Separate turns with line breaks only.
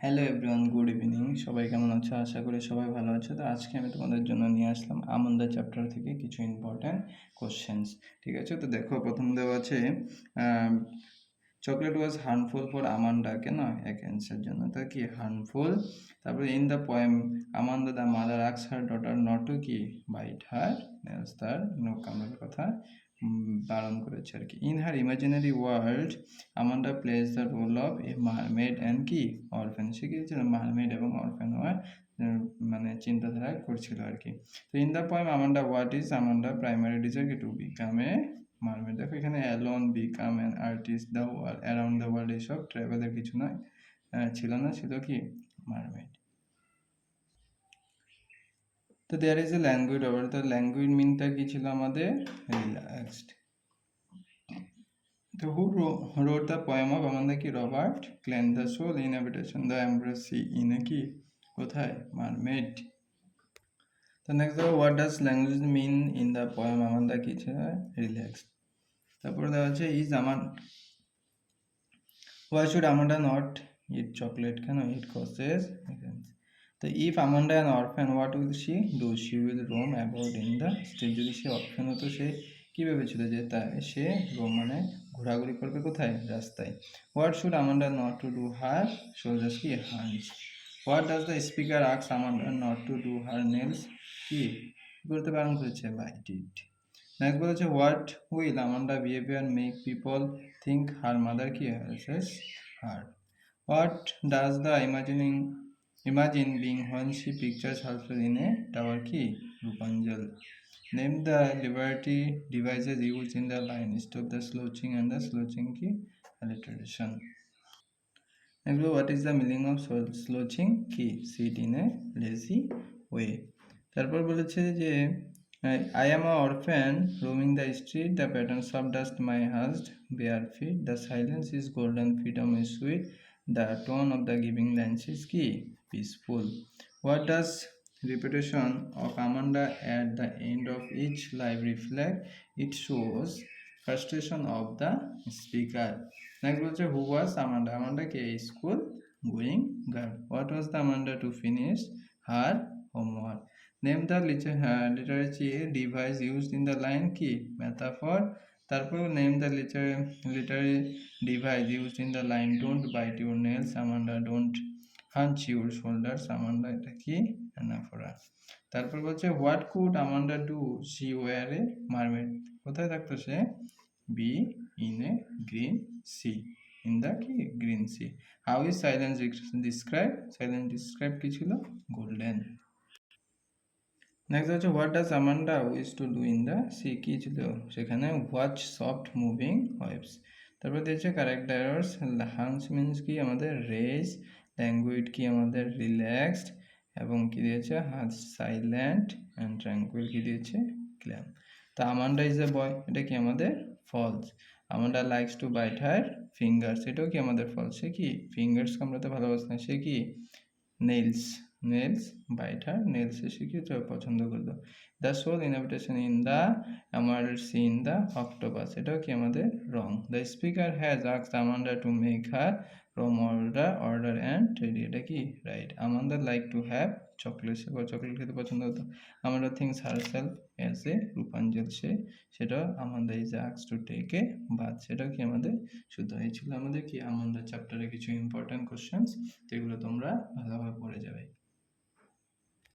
Hello everyone, good evening. সবাই কেমন আছো? আশা করি সবাই ভালো আছো। তো আজকে আমি তোমাদের জন্য নিয়ে আসলাম আমন্ডা চ্যাপ্টার থেকে কিছু ইম্পর্ট্যান্ট কোশ্চেন্স। ঠিক আছে, তো দেখো প্রথম দেওয়া আছে chocolate was harmful for Amanda, কেন এক অ্যান্সার জন্য, তা কি হার্মফুল। তারপরে in the poem Amanda the mother asks her daughter not to কি বাইট হার নেলস, তার নখ কামড়ানোর কথা বারণ করেছে আর কি। In her imaginary world Amanda plays the role of a mermaid and কি অরফ্যান, সে কি ছিল মারমেড এবং অরফ্যান হওয়ার মানে চিন্তাধারা করছিল আর কি। তো in the poem Amanda what is Amanda primary desire to become a mermaid. দেখো এখানে alone, become an artist, the world, around the world, এইসব ট্রাভেলের কিছু নয়, ছিল না, ছিল কি মারমেড। তো there is a language over, তো ল্যাঙ্গুয়েজ মিনটা কি ছিল আমাদের রিল্যাক্সড। তো who wrote the poem of আমাদের কি Robert Klein, the soul inhabitation the embrace sea in a কি কোথায় মারমেড। তো নেক্সট দেখো what does language mean in the poem আমাদের কি ছিল রিল্যাক্সড। তারপরে দেওয়া আছে ইজ আমার why should Amanda not eat chocolate? Can it causes? So if Amanda an orphan, what will she do? She will roam about in the street. যদি সে orphan হতো, সে কি ভেবেছিল যে সে রোম মানে ঘোরাঘুরি করবে কোথায়, রাস্তায়। What should Amanda not to do her soldiers কি hunch? What does the speaker ask Amanda not to do her nails? কি করতে বারণ করেছে, bite it. নেক্সট বলেছে what will Amanda behaviour make people think her mother কি harasses her. What does the imagine being when she pictures herself in a tower কি Rapunzel. Name the literary devices used in the line stop the slouching and the slouching কি alliteration. Next what is the meaning of slouching কি sit in a lazy way. তারপর বলেছে যে I am an orphan roaming the street, the patterns of dust my hushed bare feet, the silence is golden freedom is sweet, the tone of the giving lines is key peaceful. What does repetition of Amanda at the end of each live reflect? It shows frustration of the speaker. Next বলছে who was Amanda? Amanda K school going girl. What was the Amanda to finish her homework? Name the literature device used in the line কি metaphor. তারপর name the literary device used in the line don't bite your nails Amanda, don't hunch your shoulders Amanda, এটা কি anaphora. তারপর বলছে what could Amanda do, she were a mermaid, কোথায় থাকতো সে, be in a green sea, in the কি green sea. How is silence described? Silence described কি ছিল, golden. Next হচ্ছে what does Amanda wish to do in the sea, কি ছিল সেখানে watch soft moving waves. তারপর দিয়েছে ক্যারেক্টার এরর্স, হান্স মিনস কি আমাদের রেজ, ল্যাঙ্গুয়েজ কি আমাদের রিল্যাক্সড, এবং কি দিয়েছে হাজ সাইলেন্ট, অ্যান্ড ট্র্যাঙ্কুইল কি দিয়েছে ক্ল্যাম। তো আমান্ডা ইজ এ বয়, এটা কি আমাদের ফলস। Amanda likes to bite her fingers, এটাও কি আমাদের ফলস, সে কি ফিঙ্গার্স কামড়াতে ভালোবাসে না, সে কি nails, nails bite her nails, সে কি পছন্দ করলো। The soul inhabitation in the emerald sea in the octopus, এটাও কি আমাদের রং। The speaker has asked Amanda to make her room order and ready, এটা কি right. Amanda like to have chocolate, সে চকলেট খেতে পছন্দ হতো। Amanda thinks herself as a Rapunzel, সেটা Amanda is asked to take a bath, সেটাও কি আমাদের শুদ্ধ। এই ছিল আমাদের কি আমান্ডা চ্যাপ্টারে কিছু ইম্পর্টেন্ট কোশ্চেন্স, তো এগুলো তোমরা ভালোভাবে পড়ে যাবে।